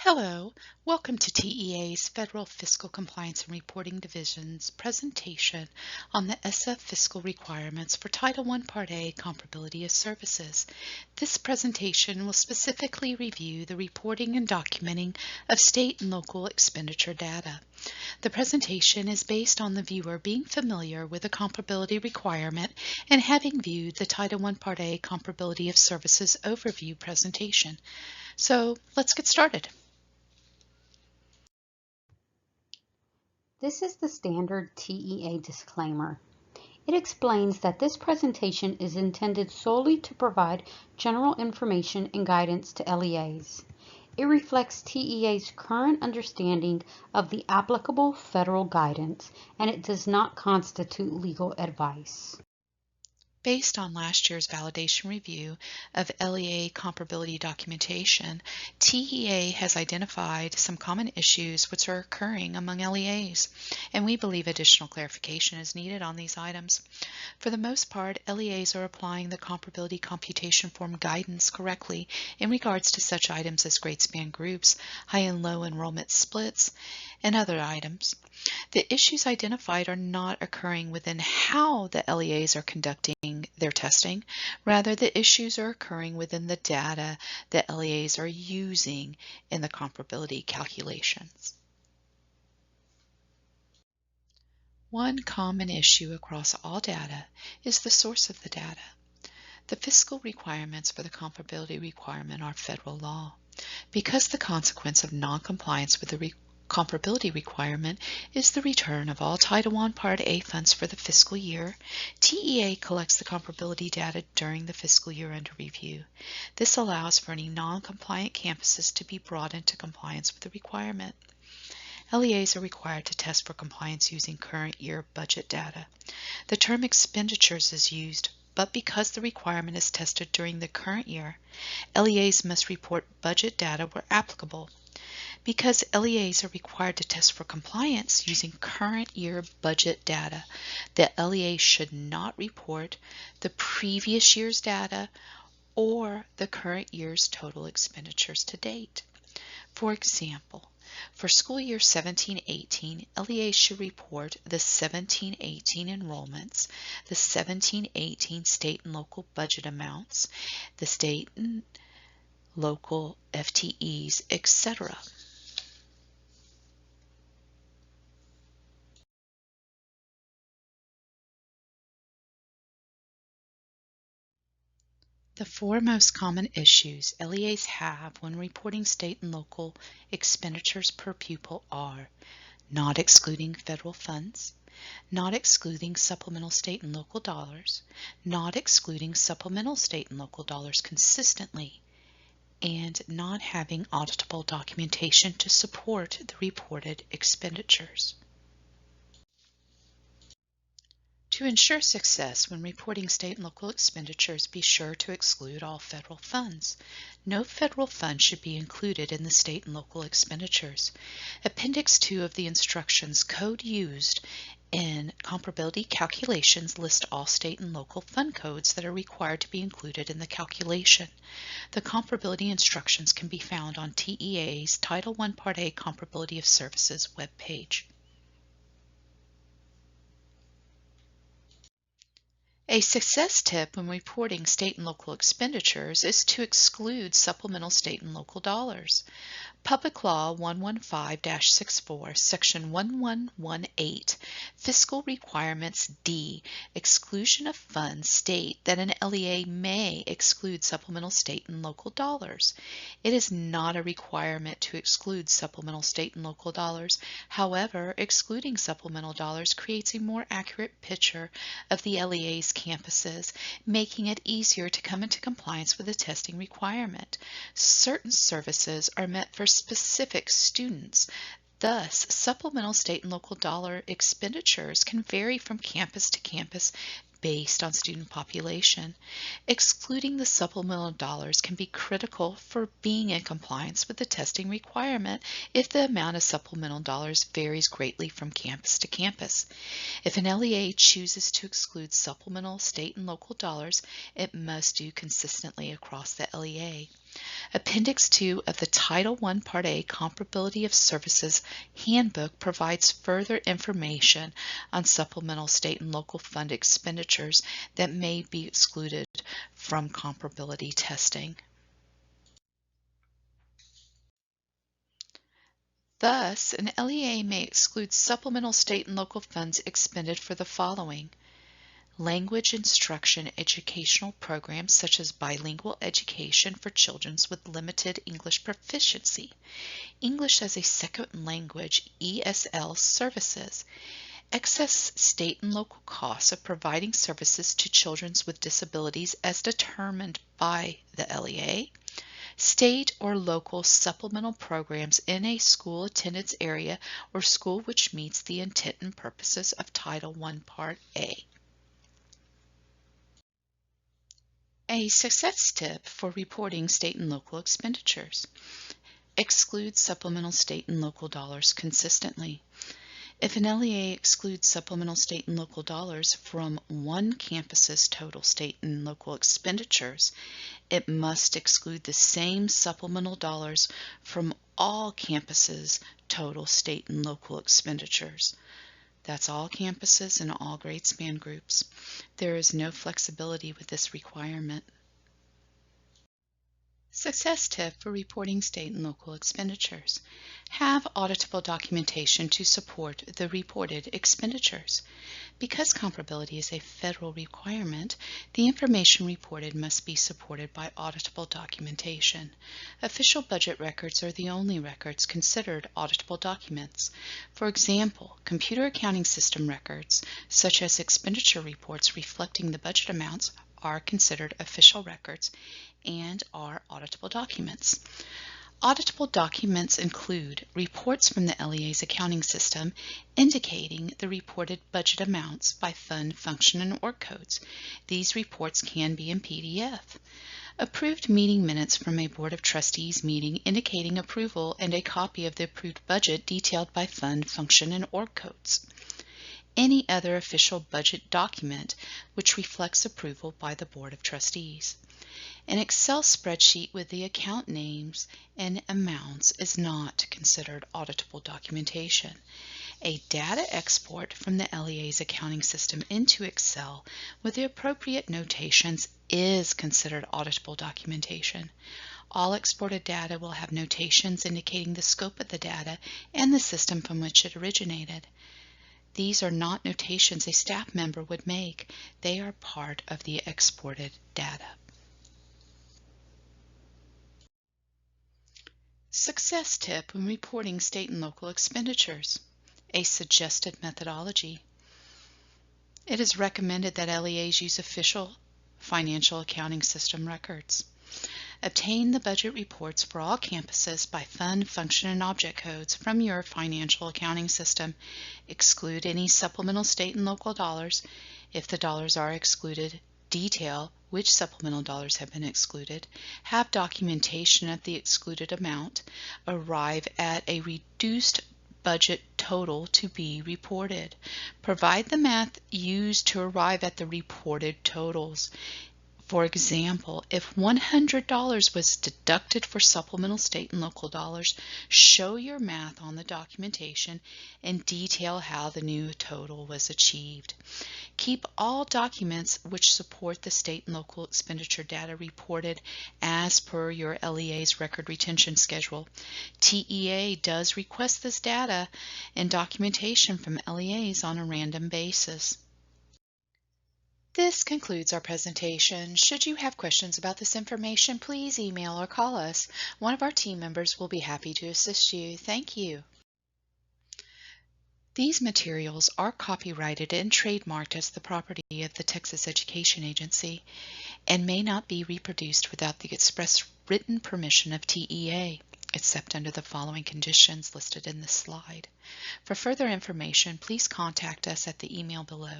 Hello, welcome to TEA's Federal Fiscal Compliance and Reporting Division's presentation on the SF fiscal requirements for Title I Part A Comparability of Services. This presentation will specifically review the reporting and documenting of state and local expenditure data. The presentation is based on the viewer being familiar with the comparability requirement and having viewed the Title I Part A Comparability of Services overview presentation. So let's get started. This is the standard TEA disclaimer. It explains that this presentation is intended solely to provide general information and guidance to LEAs. It reflects TEA's current understanding of the applicable federal guidance, and it does not constitute legal advice. Based on last year's validation review of LEA comparability documentation, TEA has identified some common issues which are occurring among LEAs, and we believe additional clarification is needed on these items. For the most part, LEAs are applying the Comparability Computation Form guidance correctly in regards to such items as grade span groups, high and low enrollment splits, and other items. The issues identified are not occurring within how the LEAs are conducting their testing. Rather, the issues are occurring within the data that LEAs are using in the comparability calculations. One common issue across all data is the source of the data. The fiscal requirements for the comparability requirement are federal law. Because the consequence of non-compliance with the comparability requirement is the return of all Title I Part A funds for the fiscal year, TEA collects the comparability data during the fiscal year under review. This allows for any non-compliant campuses to be brought into compliance with the requirement. LEAs are required to test for compliance using current year budget data. The term expenditures is used, but because the requirement is tested during the current year, LEAs must report budget data where applicable. Because LEAs are required to test for compliance using current year budget data, the LEA should not report the previous year's data or the current year's total expenditures to date. For example, for school year 17-18, LEAs should report the 17-18 enrollments, the 17-18 state and local budget amounts, the state and local FTEs, etc. The four most common issues LEAs have when reporting state and local expenditures per pupil are not excluding federal funds, not excluding supplemental state and local dollars, not excluding supplemental state and local dollars consistently, and not having auditable documentation to support the reported expenditures. To ensure success when reporting state and local expenditures, be sure to exclude all federal funds. No federal fund should be included in the state and local expenditures. Appendix 2 of the instructions code used in comparability calculations list all state and local fund codes that are required to be included in the calculation. The comparability instructions can be found on TEA's Title I Part A Comparability of Services webpage. A success tip when reporting state and local expenditures is to exclude supplemental state and local dollars. Public Law 115-64, Section 1118, Fiscal Requirements D, Exclusion of Funds state that an LEA may exclude supplemental state and local dollars. It is not a requirement to exclude supplemental state and local dollars. However, excluding supplemental dollars creates a more accurate picture of the LEA's campuses, making it easier to come into compliance with the testing requirement. Certain services are meant for specific students. Thus, supplemental state and local dollar expenditures can vary from campus to campus based on student population. Excluding the supplemental dollars can be critical for being in compliance with the testing requirement if the amount of supplemental dollars varies greatly from campus to campus. If an LEA chooses to exclude supplemental state and local dollars, it must do consistently across the LEA. Appendix 2 of the Title I Part A Comparability of Services Handbook provides further information on supplemental state and local fund expenditures that may be excluded from comparability testing. Thus, an LEA may exclude supplemental state and local funds expended for the following: language instruction educational programs such as bilingual education for children with limited English proficiency, English as a second language ESL services, excess state and local costs of providing services to children with disabilities as determined by the LEA, state or local supplemental programs in a school attendance area or school which meets the intent and purposes of Title I Part A. A success tip for reporting state and local expenditures: exclude supplemental state and local dollars consistently. If an LEA excludes supplemental state and local dollars from one campus's total state and local expenditures, it must exclude the same supplemental dollars from all campuses' total state and local expenditures. That's all campuses and all grade span groups. There is no flexibility with this requirement. Success tip for reporting state and local expenditures: have auditable documentation to support the reported expenditures. Because comparability is a federal requirement, the information reported must be supported by auditable documentation. Official budget records are the only records considered auditable documents. For example, computer accounting system records, such as expenditure reports reflecting the budget amounts, are considered official records and are auditable documents. Auditable documents include reports from the LEA's accounting system indicating the reported budget amounts by fund, function, and org codes. These reports can be in PDF. Approved meeting minutes from a Board of Trustees meeting indicating approval and a copy of the approved budget detailed by fund, function, and org codes. Any other official budget document which reflects approval by the Board of Trustees. An Excel spreadsheet with the account names and amounts is not considered auditable documentation. A data export from the LEA's accounting system into Excel with the appropriate notations is considered auditable documentation. All exported data will have notations indicating the scope of the data and the system from which it originated. These are not notations a staff member would make. They are part of the exported data. Success tip when reporting state and local expenditures: a suggested methodology. It is recommended that LEAs use official financial accounting system records. Obtain the budget reports for all campuses by fund, function, and object codes from your financial accounting system. Exclude any supplemental state and local dollars. If the dollars are excluded, detail which supplemental dollars have been excluded. Have documentation of the excluded amount. Arrive at a reduced budget total to be reported. Provide the math used to arrive at the reported totals. For example, if $100 was deducted for supplemental state and local dollars, show your math on the documentation and detail how the new total was achieved. Keep all documents which support the state and local expenditure data reported as per your LEA's record retention schedule. TEA does request this data and documentation from LEAs on a random basis. This concludes our presentation. Should you have questions about this information, please email or call us. One of our team members will be happy to assist you. Thank you. These materials are copyrighted and trademarked as the property of the Texas Education Agency and may not be reproduced without the express written permission of TEA, except under the following conditions listed in this slide. For further information, please contact us at the email below.